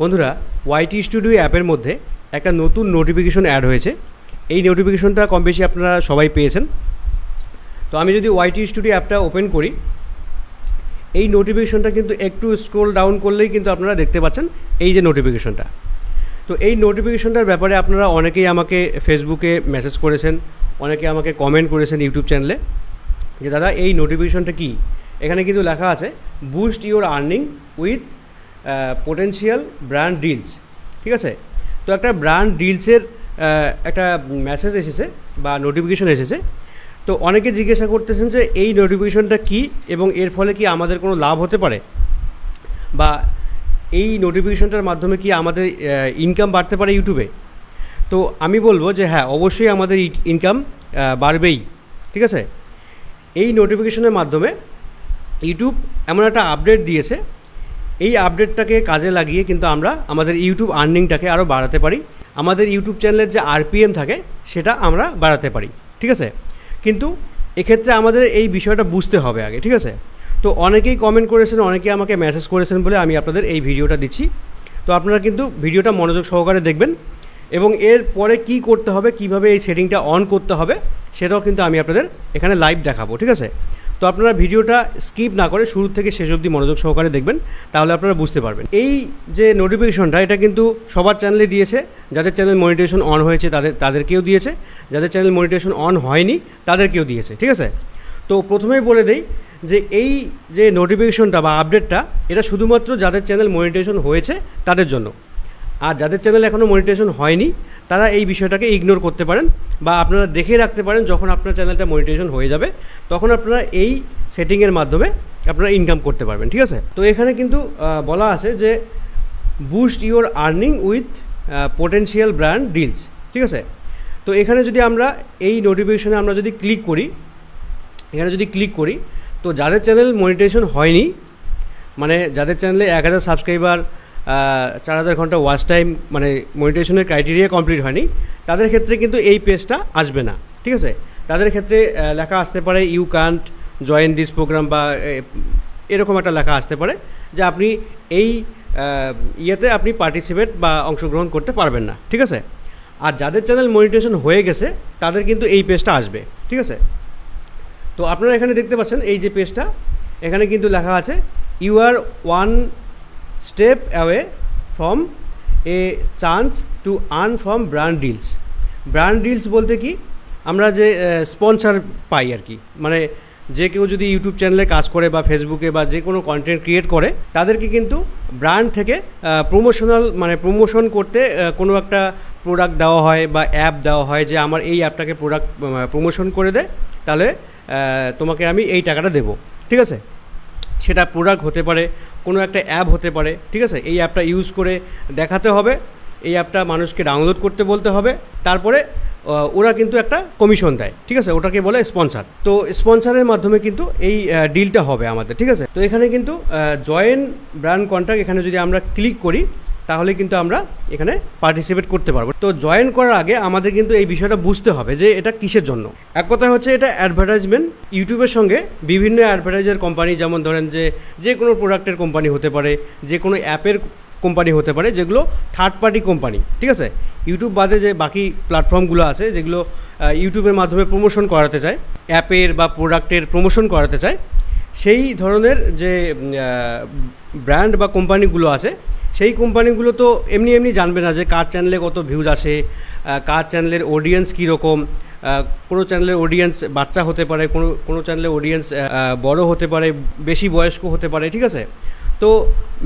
বন্ধুরা YT studio অ্যাপের মধ্যে একটা নতুন নোটিফিকেশন অ্যাড হয়েছে। এই নোটিফিকেশনটা কম বেশি আপনারা সবাই পেয়েছেন। তো আমি যদি ওয়াইটি স্টুডিও অ্যাপটা ওপেন করি, এই নোটিফিকেশনটা কিন্তু একটু স্ক্রল ডাউন করলেই কিন্তু আপনারা দেখতে পাচ্ছেন এই যে নোটিফিকেশনটা। তো এই নোটিফিকেশনটার ব্যাপারে আপনারা অনেকেই আমাকে ফেসবুকে মেসেজ করেছেন, অনেকে আমাকে কমেন্ট করেছেন ইউটিউব চ্যানেলে যে দাদা এই নোটিফিকেশনটা কী। এখানে কিন্তু লেখা আছে boost your earning with potential brand deals. ঠিক আছে, তো একটা ব্র্যান্ড ডিলসের একটা মেসেজ এসেছে বা নোটিফিকেশন এসেছে। তো অনেকে জিজ্ঞাসা করতেছেন যে এই নোটিফিকেশনটা কী এবং এর ফলে কি আমাদের কোনো লাভ হতে পারে, বা এই নোটিফিকেশনটার মাধ্যমে কি আমাদের ইনকাম বাড়তে পারে ইউটিউবে। তো আমি বলবো যে হ্যাঁ, অবশ্যই আমাদের ইনকাম বাড়বেই। ঠিক আছে, এই নোটিফিকেশনের মাধ্যমে ইউটিউব এমন একটা আপডেট দিয়েছে, এই আপডেটটাকে কাজে লাগিয়ে কিন্তু আমরা আমাদের ইউটিউব আর্নিংটাকে আরও বাড়াতে পারি, আমাদের ইউটিউব চ্যানেলের যে আরপিএম থাকে সেটা আমরা বাড়াতে পারি। ঠিক আছে, কিন্তু এক্ষেত্রে আমাদের এই বিষয়টা বুঝতে হবে আগে। ঠিক আছে, তো অনেকেই কমেন্ট করেছেন, অনেকেই আমাকে মেসেজ করেছেন বলে আমি আপনাদের এই ভিডিওটা দিচ্ছি। তো আপনারা কিন্তু ভিডিওটা মনোযোগ সহকারে দেখবেন এবং এর পরে কী করতে হবে, কিভাবে এই সেটিংটা অন করতে হবে সেটাও কিন্তু আমি আপনাদের এখানে লাইভ দেখাবো। ঠিক আছে, তো আপনারা ভিডিওটা স্কিপ না করে শুরু থেকে শেষ অবধি মনোযোগ সহকারে দেখবেন, তাহলে আপনারা বুঝতে পারবেন। এই যে নোটিফিকেশনটা, এটা কিন্তু সবার চ্যানেলে দিয়েছে। যাদের চ্যানেল মনিটাইজেশন অন হয়েছে তাদেরকেও দিয়েছে, যাদের চ্যানেল মনিটাইজেশন অন হয়নি তাদেরকেও দিয়েছে। ঠিক আছে, তো প্রথমেই বলে দেই যে এই যে নোটিফিকেশনটা বা আপডেটটা, এটা শুধুমাত্র যাদের চ্যানেল মনিটাইজেশন হয়েছে তাদের জন্য। আর যাদের চ্যানেল এখনও মনিটাইজেশন হয়নি তারা এই বিষয়টাকে ইগনোর করতে পারেন, বা আপনারা দেখে রাখতে পারেন যখন আপনার চ্যানেলটা মনিটাইজেশন হয়ে যাবে তখন আপনারা এই সেটিংয়ের মাধ্যমে আপনারা ইনকাম করতে পারবেন। ঠিক আছে, তো এখানে কিন্তু বলা আছে যে boost your earning with potential brand deals. ঠিক আছে, তো এখানে যদি আমরা এই নোটিফিকেশনে আমরা যদি ক্লিক করি, এখানে যদি ক্লিক করি, তো যাদের চ্যানেল মনিটাইজেশন হয়নি, মানে যাদের চ্যানেলে 1000 সাবস্ক্রাইবার, 4000 ঘন্টা ওয়াচ টাইম, মানে মনিটাইজেশনের ক্রাইটেরিয়া কমপ্লিট হয়নি, তাদের ক্ষেত্রে কিন্তু এই পেজটা আসবে না। ঠিক আছে, তাদের ক্ষেত্রে লেখা আসতে পারে you can't join this program, বা এরকম একটা লেখা আসতে পারে যে আপনি এই ইয়েতে আপনি পার্টিসিপেট বা অংশগ্রহণ করতে পারবেন না। ঠিক আছে, আর যাদের চ্যানেল মনিটাইজেশন হয়ে গেছে তাদের কিন্তু এই পেজটা আসবে। ঠিক আছে, তো আপনারা এখানে দেখতে পাচ্ছেন এই যে পেজটা, এখানে কিন্তু লেখা আছে you are one step away from a chance to earn from brand deals. Brand deals বলতে কি, আমরা যে স্পন্সর পাই আর কি, মানে যে কেউ যদি ইউটিউব চ্যানেলে কাজ করে বা ফেসবুকে বা যে কোনো কন্টেন্ট ক্রিয়েট করে, তাদেরকে কিন্তু ব্র্যান্ড থেকে প্রমোশন করতে কোনো একটা প্রোডাক্ট দেওয়া হয় বা অ্যাপ দেওয়া হয়, যে আমার এই অ্যাপটাকে প্রমোশন করে দেয়, তাহলে তোমাকে আমি এই টাকাটা দেবো। ঠিক আছে, সেটা প্রোডাক্ট হতে পারে, কোনো একটা অ্যাপ হতে পারে। ঠিক আছে, এই অ্যাপটা ইউজ করে দেখাতে হবে, এই অ্যাপটা মানুষকে ডাউনলোড করতে বলতে হবে, তারপরে ওরা কিন্তু একটা কমিশন দেয়। ঠিক আছে, ওটাকে বলে স্পন্সর। তো স্পন্সরের মাধ্যমে কিন্তু এই ডিলটা হবে আমাদের। ঠিক আছে, তো এখানে কিন্তু জয়েন ব্র্যান্ড কন্ট্যাক্ট, এখানে যদি আমরা ক্লিক করি তাহলে কিন্তু আমরা এখানে পার্টিসিপেট করতে পারবো। তো জয়েন করার আগে আমাদের কিন্তু এই বিষয়টা বুঝতে হবে যে এটা কিসের জন্য। এক কথা হচ্ছে এটা অ্যাডভার্টাইজমেন্ট। ইউটিউবের সঙ্গে বিভিন্ন অ্যাডভার্টাইজার কোম্পানি, যেমন ধরেন যে কোনো প্রোডাক্টের কোম্পানি হতে পারে, যে কোনো অ্যাপের কোম্পানি হতে পারে, যেগুলো থার্ড পার্টি কোম্পানি। ঠিক আছে, ইউটিউব বাদে যে বাকি প্ল্যাটফর্মগুলো আছে যেগুলো ইউটিউবের মাধ্যমে প্রমোশন করাতে চায়, অ্যাপের বা প্রোডাক্টের প্রমোশন করাতে চায়, সেই ধরনের যে ব্র্যান্ড বা কোম্পানিগুলো আছে, সেই কোম্পানিগুলো তো এমনি এমনি জানবে না যে কার চ্যানেলে কত ভিউজ আসে, কার চ্যানেলের অডিয়েন্স কীরকম। কোনো চ্যানেলের অডিয়েন্স বাচ্চা হতে পারে, কোনো চ্যানেলের অডিয়েন্স বড় হতে পারে, বেশি বয়স্ক হতে পারে। ঠিক আছে, তো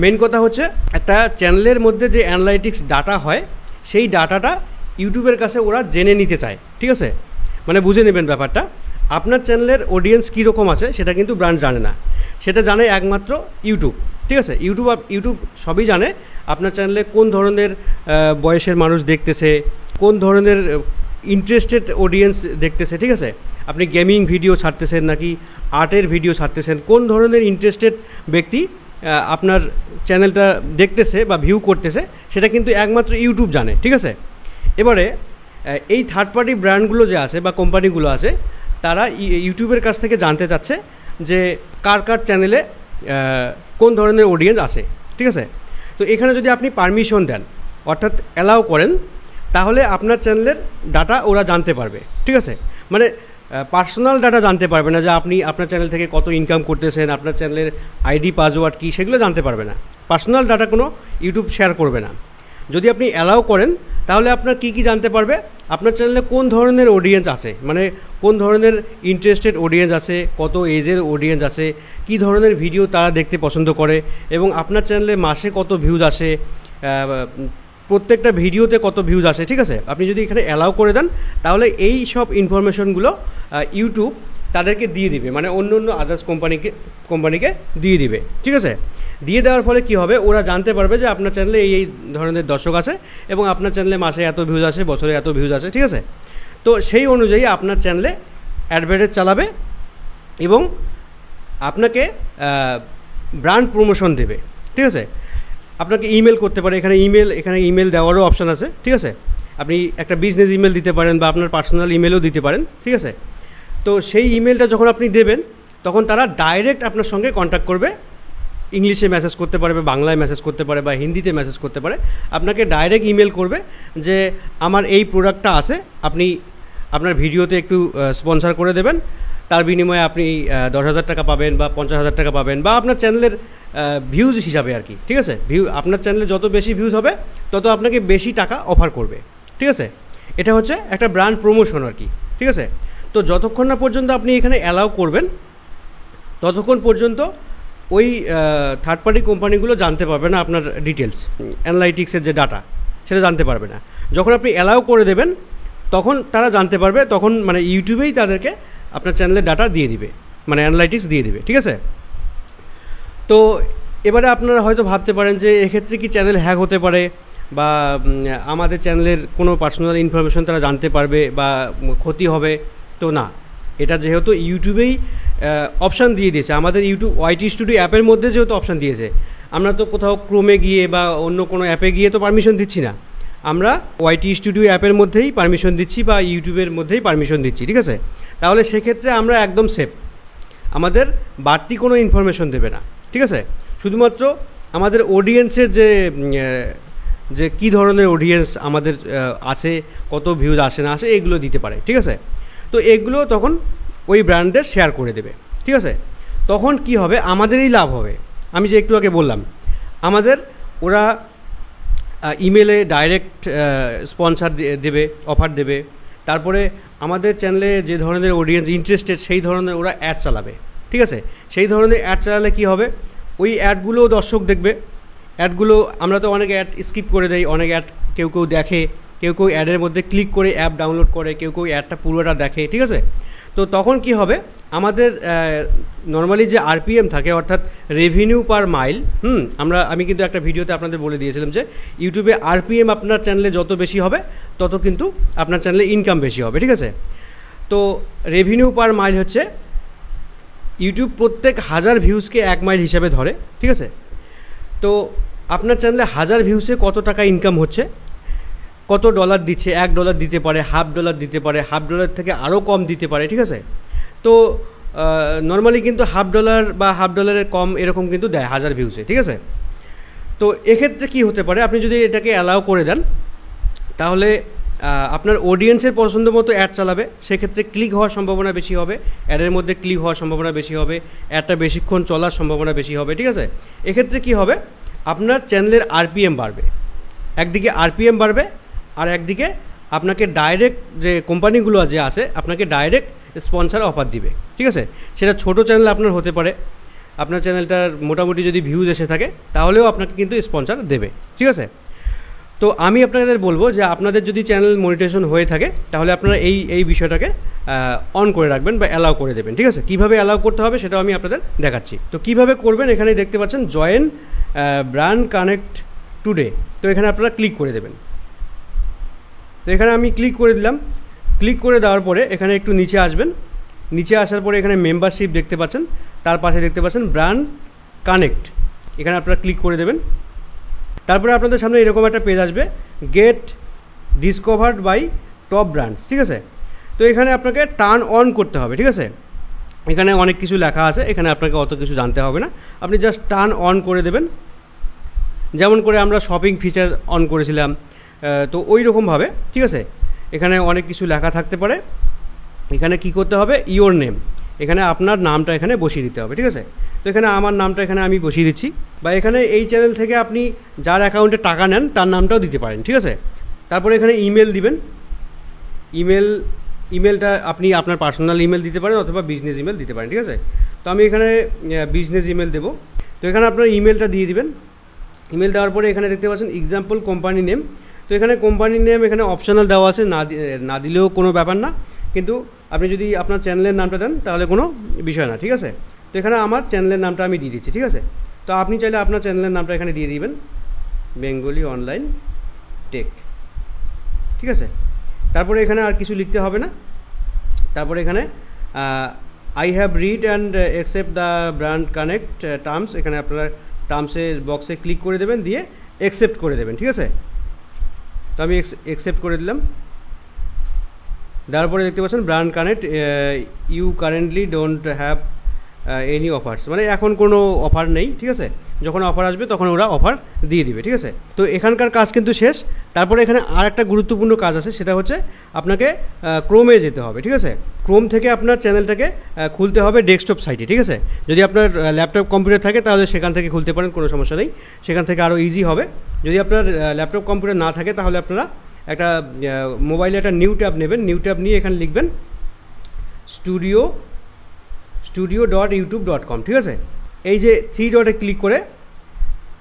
মেন কথা হচ্ছে একটা চ্যানেলের মধ্যে যে অ্যানালাইটিক্স ডাটা হয়, সেই ডাটাটা ইউটিউবের কাছে ওরা জেনে নিতে চায়। ঠিক আছে, মানে বুঝে নেবেন ব্যাপারটা। আপনার চ্যানেলের অডিয়েন্স কীরকম আছে সেটা কিন্তু ব্র্যান্ড জানে না, সেটা জানে একমাত্র ইউটিউব। ঠিক আছে, ইউটিউব সবই জানে আপনার চ্যানেলে কোন ধরনের বয়সের মানুষ দেখতেছে, কোন ধরনের ইন্টারেস্টেড অডিয়েন্স দেখতেছে। ঠিক আছে, আপনি গেমিং ভিডিও ছাড়তেছেন নাকি আর্টের ভিডিও ছাড়তেছেন, কোন ধরনের ইন্টারেস্টেড ব্যক্তি আপনার চ্যানেলটা দেখতেছে বা ভিউ করতেছে, সেটা কিন্তু একমাত্র ইউটিউব জানে। ঠিক আছে, এবারে এই থার্ড পার্টি ব্র্যান্ডগুলো যে আছে বা কোম্পানিগুলো আছে, তারা ইউটিউবের কাছ থেকে জানতে চাচ্ছে যে কার চ্যানেলে কোন ধরনের অডিয়েন্স আছে। ঠিক আছে, তো এখানে যদি আপনি পারমিশন দেন, অর্থাৎ অ্যালাউ করেন, তাহলে আপনার চ্যানেলের ডাটা ওরা জানতে পারবে, ঠিক আছে। মানে পার্সোনাল ডাটা জানতে পারবে না, যে আপনি আপনার চ্যানেল থেকে কত ইনকাম করতেছেন, আপনার চ্যানেলের আইডি পাসওয়ার্ড কী, সেগুলো জানতে পারবে না। পার্সোনাল ডাটা কোনো ইউটিউব শেয়ার করবে না। যদি আপনি অ্যালাউ করেন তাহলে আপনার কী কী জানতে পারবে, আপনার চ্যানেলে কোন ধরনের অডিয়েন্স আছে, মানে কোন ধরনের ইন্টারেস্টেড অডিয়েন্স আছে, কত এজের অডিয়েন্স আছে, কী ধরনের ভিডিও তারা দেখতে পছন্দ করে, এবং আপনার চ্যানেলে মাসে কত ভিউজ আসে, প্রত্যেকটা ভিডিওতে কত ভিউজ আসে, ঠিক আছে। আপনি যদি এখানে অ্যালাউ করে দেন তাহলে এই সব ইনফরমেশনগুলো ইউটিউব তাদেরকে দিয়ে দিবে, মানে অন্য অন্য আদার্স কোম্পানিকে দিয়ে দিবে, ঠিক আছে। দিয়ে দেওয়ার ফলে কী হবে, ওরা জানতে পারবে যে আপনার চ্যানেলে এই ধরনের দর্শক আছে, এবং আপনার চ্যানেলে মাসে এত ভিউজ আসে, বছরে এত ভিউজ আসে, ঠিক আছে। তো সেই অনুযায়ী আপনার চ্যানেলে অ্যাডভার্টাইজ চালাবে এবং আপনাকে ব্র্যান্ড প্রমোশন দেবে, ঠিক আছে। আপনাকে ইমেল করতে পারে, এখানে ইমেল দেওয়ারও অপশান আছে, ঠিক আছে। আপনি একটা বিজনেস ইমেল দিতে পারেন বা আপনার পার্সোনাল ইমেলও দিতে পারেন, ঠিক আছে। তো সেই ইমেলটা যখন আপনি দেবেন তখন তারা ডাইরেক্ট আপনার সঙ্গে কন্ট্যাক্ট করবে, ইংলিশে মেসেজ করতে পারে বা বাংলায় মেসেজ করতে পারে বা হিন্দিতে মেসেজ করতে পারে, আপনাকে ডাইরেক্ট ইমেল করবে যে আমার এই প্রোডাক্টটা আছে, আপনি আপনার ভিডিওতে একটু স্পন্সর করে দেবেন, তার বিনিময়ে আপনি 10,000 টাকা পাবেন বা 50,000 টাকা পাবেন, বা আপনার চ্যানেলের ভিউজ হিসাবে আর কি, ঠিক আছে। আপনার চ্যানেলে যত বেশি ভিউজ হবে তত আপনাকে বেশি টাকা অফার করবে, ঠিক আছে। এটা হচ্ছে একটা ব্র্যান্ড প্রমোশন আর কি, ঠিক আছে। তো যতক্ষণ না পর্যন্ত আপনি এখানে অ্যালাউ করবেন ততক্ষণ পর্যন্ত ওই থার্ড পার্টি কোম্পানিগুলো জানতে পারবে না আপনার ডিটেলস, অ্যানালাইটিক্সের যে ডাটা সেটা জানতে পারবে না। যখন আপনি অ্যালাউ করে দেবেন তখন তারা জানতে পারবে, তখন মানে ইউটিউবেই তাদেরকে আপনার চ্যানেলের ডাটা দিয়ে দিবে, মানে অ্যানালাইটিক্স দিয়ে দিবে, ঠিক আছে। তো এবারে আপনারা হয়তো ভাবতে পারেন যে এক্ষেত্রে কি চ্যানেল হ্যাক হতে পারে, বা আমাদের চ্যানেলের কোনো পার্সোনাল ইনফরমেশন তারা জানতে পারবে বা ক্ষতি হবে। তো না, এটা যেহেতু ইউটিউবেই অপশান দিয়ে দিয়েছে, আমাদের ইউটিউব ওয়াইটি স্টুডিও অ্যাপের মধ্যে যেহেতু অপশান দিয়েছে, আমরা তো কোথাও ক্রোমে গিয়ে বা অন্য কোনো অ্যাপে গিয়ে তো পারমিশন দিচ্ছি না, আমরা ওয়াইটি স্টুডিও অ্যাপের মধ্যেই পারমিশন দিচ্ছি বা ইউটিউবের মধ্যেই পারমিশন দিচ্ছি, ঠিক আছে। তাহলে সেক্ষেত্রে আমরা একদম সেফ, আমাদের বাড়তি কোনো ইনফরমেশন দেবে না, ঠিক আছে। শুধুমাত্র আমাদের অডিয়েন্সের যে কী ধরনের অডিয়েন্স আমাদের আছে, কত ভিউজ আসে না আসে, এগুলো দিতে পারে, ঠিক আছে। তো এগুলো তখন ওই ব্র্যান্ডের শেয়ার করে দেবে, ঠিক আছে। তখন কি হবে, আমাদেরই লাভ হবে। আমি যে একটু আগে বললাম, আমাদের ওরা ইমেলে ডাইরেক্ট স্পন্সর দেবে, অফার দেবে, তারপরে আমাদের চ্যানেলে যে ধরনের অডিয়েন্স ইন্টারেস্টেড সেই ধরনের ওরা অ্যাড চালাবে, ঠিক আছে। সেই ধরনের অ্যাড চালালে কি হবে, ওই অ্যাডগুলোও দর্শক দেখবে। অ্যাডগুলো আমরা তো অনেক অ্যাড স্কিপ করে দেই, অনেক অ্যাড কেউ দেখে, কেউ অ্যাডের মধ্যে ক্লিক করে অ্যাপ ডাউনলোড করে, কেউ অ্যাডটা পুরোটা দেখে, ঠিক আছে। তো তখন কি হবে, আমাদের নর্মালি যে আরপিএম থাকে, অর্থাৎ রেভিনিউ পার মাইল, আমি কিন্তু একটা ভিডিওতে আপনাদের বলে দিয়েছিলাম যে ইউটিউবে আরপিএম আপনার চ্যানেলে যত বেশি হবে তত কিন্তু আপনার চ্যানেলে ইনকাম বেশি হবে, ঠিক আছে। তো রেভিনিউ পার মাইল হচ্ছে ইউটিউব প্রত্যেক 1000 ভিউজকে 1 মাইল হিসাবে ধরে, ঠিক আছে। তো আপনার চ্যানেলে 1000 ভিউসে কত টাকা ইনকাম হচ্ছে, কত ডলার দিচ্ছে, $1 দিতে পারে, $1/2 দিতে পারে, $1/2 থেকে আরও কম দিতে পারে, ঠিক আছে। তো নর্মালি কিন্তু $1/2 বা $1/2 কম এরকম কিন্তু দেয় 1000 ভিউসে, ঠিক আছে। তো এক্ষেত্রে কি হতে পারে, আপনি যদি এটাকে অ্যালাউ করে দেন তাহলে আপনার অডিয়েন্সের পছন্দ মতো অ্যাড চালাবে, সেক্ষেত্রে ক্লিক হওয়ার সম্ভাবনা বেশি হবে, অ্যাডের মধ্যে ক্লিক হওয়ার সম্ভাবনা বেশি হবে, অ্যাডটা বেশিক্ষণ চলার সম্ভাবনা বেশি হবে, ঠিক আছে। এক্ষেত্রে কি হবে, আপনার চ্যানেলের আরপিএম বাড়বে, একদিকে আরপিএম বাড়বে আর একদিকে আপনাকে ডাইরেক্ট যে কোম্পানিগুলো যে আছে আপনাকে ডাইরেক্ট স্পন্সর অফার দিবে, ঠিক আছে। সেটা ছোটো চ্যানেল আপনার হতে পারে, আপনার চ্যানেলটার মোটামুটি যদি ভিউজ এসে থাকে তাহলেও আপনাকে কিন্তু স্পন্সর দেবে, ঠিক আছে। তো আমি আপনাদের বলবো যে আপনাদের যদি চ্যানেল মনিটাইজেশন হয়ে থাকে তাহলে আপনারা এই বিষয়টাকে অন করে রাখবেন বা অ্যালাউ করে দেবেন, ঠিক আছে। কীভাবে অ্যালাউ করতে হবে সেটাও আমি আপনাদের দেখাচ্ছি। তো কীভাবে করবেন, এখানে দেখতে পাচ্ছেন জয়েন ব্র্যান্ড কানেক্ট টুডে, তো এখানে আপনারা ক্লিক করে দেবেন। তো এখানে আমি ক্লিক করে দিলাম। ক্লিক করে দেওয়ার পরে এখানে একটু নিচে আসবেন, নিচে আসার পরে এখানে মেম্বারশিপ দেখতে পাচ্ছেন, তার পাশে দেখতে পাচ্ছেন ব্র্যান্ড কানেক্ট, এখানে আপনারা ক্লিক করে দেবেন। তারপরে আপনাদের সামনে এরকম একটা পেজ আসবে, get discovered by top brands, ঠিক আছে। তো এখানে আপনাকে টার্ন অন করতে হবে, ঠিক আছে। এখানে অনেক কিছু লেখা আছে, এখানে আপনাকে অত কিছু জানতে হবে না, আপনি জাস্ট টার্ন অন করে দেবেন। যেমন করে আমরা শপিং ফিচার অন করেছিলাম, তো ওই রকমভাবে, ঠিক আছে। এখানে অনেক কিছু লেখা থাকতে পারে। এখানে কি করতে হবে, ইওর নেম, এখানে আপনার নামটা এখানে বসিয়ে দিতে হবে, ঠিক আছে। তো এখানে আমার নামটা এখানে আমি বসিয়ে দিচ্ছি, বা এখানে এই চ্যানেল থেকে আপনি যার অ্যাকাউন্টে টাকা নেন তার নামটাও দিতে পারেন, ঠিক আছে। তারপরে এখানে ইমেল দিবেন। ইমেলটা আপনি আপনার পার্সোনাল ইমেল দিতে পারেন অথবা বিজনেস ইমেল দিতে পারেন, ঠিক আছে। তো আমি এখানে বিজনেস ইমেল দেবো। তো এখানে আপনার ইমেলটা দিয়ে দিবেন। ইমেল দেওয়ার পরে এখানে দেখতে পাচ্ছেন এক্সাম্পল কোম্পানি নেম। তো এখানে কোম্পানি নেম এখানে অপশনাল দেওয়া আছে, না দিলেও কোনো ব্যাপার না, কিন্তু আপনি যদি আপনার চ্যানেলের নামটা দেন তাহলে কোনো বিষয় না, ঠিক আছে। তো এখানে আমার চ্যানেলের নামটা আমি দিয়ে দিচ্ছি, ঠিক আছে। তো আপনি চাইলে আপনার চ্যানেলের নামটা এখানে দিয়ে দিবেন, বেঙ্গলি অনলাইন টেক, ঠিক আছে। তারপরে এখানে আর কিছু লিখতে হবে না। তারপরে এখানে I have read and accept the brand connect terms, এখানে আপনারা টার্মসের বক্সে ক্লিক করে দেবেন, দিয়ে অ্যাকসেপ্ট করে দেবেন, ঠিক আছে। তো আমি অ্যাকসেপ্ট করে দিলাম। তারপরে দেখতে পাচ্ছেন brand connect, you currently don't have any offers, মানে এখন কোনো অফার নেই, ঠিক আছে। যখন অফার আসবে তখন ওরা অফার দিয়ে দিবে, ঠিক আছে। তো এখানকার কাজ কিন্তু শেষ। তারপরে এখানে আর একটা গুরুত্বপূর্ণ কাজ আছে, সেটা হচ্ছে আপনাকে ক্রোমে যেতে হবে, ঠিক আছে। ক্রোম থেকে আপনার চ্যানেলটাকে খুলতে হবে ডেস্কটপ সাইটে, ঠিক আছে। যদি আপনার ল্যাপটপ কম্পিউটার থাকে তাহলে সেখান থেকে খুলতে পারেন, কোনো সমস্যা নেই, সেখান থেকে আরও ইজি হবে। যদি আপনার ল্যাপটপ কম্পিউটার না থাকে তাহলে আপনারা একটা মোবাইলে একটা নিউ ট্যাব নেবেন। নিউ ট্যাব নিয়ে এখানে লিখবেন studio.youtube.com, ঠিক আছে। এই যে 3 ডটে ক্লিক করে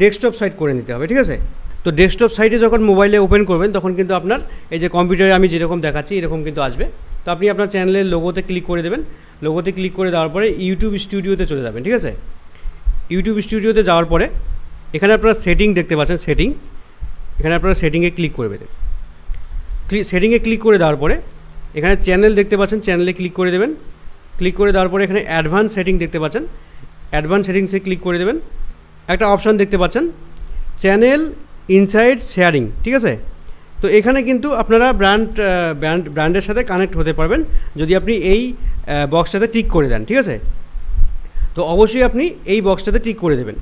ডেস্কটপ সাইট করে নিতে হবে, ঠিক আছে। তো ডেস্কটপ সাইটে যখন মোবাইলে ওপেন করবেন তখন কিন্তু আপনার এই যে কম্পিউটারে আমি যেরকম দেখাচ্ছি এরকম কিন্তু আসবে। তো আপনি আপনার চ্যানেলের লোগোতে ক্লিক করে দেবেন। লোগোতে ক্লিক করে দেওয়ার পরে ইউটিউব স্টুডিওতে চলে যাবেন, ঠিক আছে। ইউটিউব স্টুডিওতে যাওয়ার পরে এখানে আপনারা সেটিং দেখতে পাচ্ছেন, সেটিং, এখানে আপনারা সেটিংয়ে ক্লিক করে দেবেন। সেটিংয়ে ক্লিক করে দেওয়ার পরে এখানে চ্যানেল দেখতে পাচ্ছেন, চ্যানেলে ক্লিক করে দেবেন। ক্লিক করে দেওয়ার পরে এখানে অ্যাডভান্স সেটিং দেখতে পাচ্ছেন, অ্যাডভান্স সেটিংসে ক্লিক করে দেবেন। একটা অপশান দেখতে পাচ্ছেন চ্যানেল ইনসাইড শেয়ারিং, ঠিক আছে। তো এখানে কিন্তু আপনারা ব্র্যান্ডের সাথে কানেক্ট হতে পারবেন যদি আপনি এই বক্সটাতে টিক করে দেন, ঠিক আছে। তো অবশ্যই আপনি এই বক্সটাতে টিক করে দেবেন।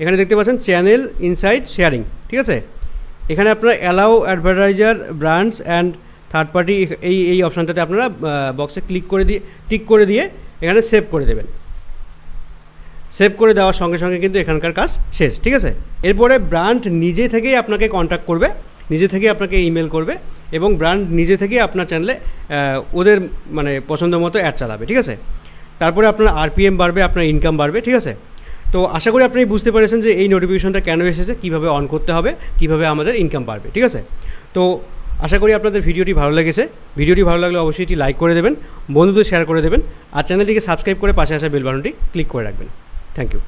এখানে দেখতে পাচ্ছেন চ্যানেল ইনসাইড শেয়ারিং, ঠিক আছে। এখানে আপনারা allow advertiser brands and third party, এই অপশানটাতে আপনারা বক্সে ক্লিক করে দিয়ে টিক করে দিয়ে এখানে সেভ করে দেবেন। সেভ করে দেওয়ার সঙ্গে সঙ্গে কিন্তু এখানকার কাজ শেষ, ঠিক আছে। এরপরে ব্র্যান্ড নিজে থেকেই আপনাকে কন্ট্যাক্ট করবে, নিজে থেকেই আপনাকে ইমেল করবে, এবং ব্র্যান্ড নিজে থেকেই আপনার চ্যানেলে ওদের মানে পছন্দ মতো অ্যাড চালাবে, ঠিক আছে। তারপরে আপনার আরপিএম বাড়বে, আপনার ইনকাম বাড়বে, ঠিক আছে। তো আশা করি আপনি বুঝতে পেরেছেন যে এই নোটিফিকেশনটা কেন এসেছে, কীভাবে অন করতে হবে, কীভাবে আমাদের ইনকাম বাড়বে, ঠিক আছে। তো আশা করি আপনাদের ভিডিওটি ভালো লেগেছে। ভিডিওটি ভালো লাগলে অবশ্যই এটি লাইক করে দেবেন, বন্ধুদের শেয়ার করে দেবেন, আর চ্যানেলটিকে সাবস্ক্রাইব করে পাশে আসা বেল বাটনটি ক্লিক করে রাখবেন। Thank you.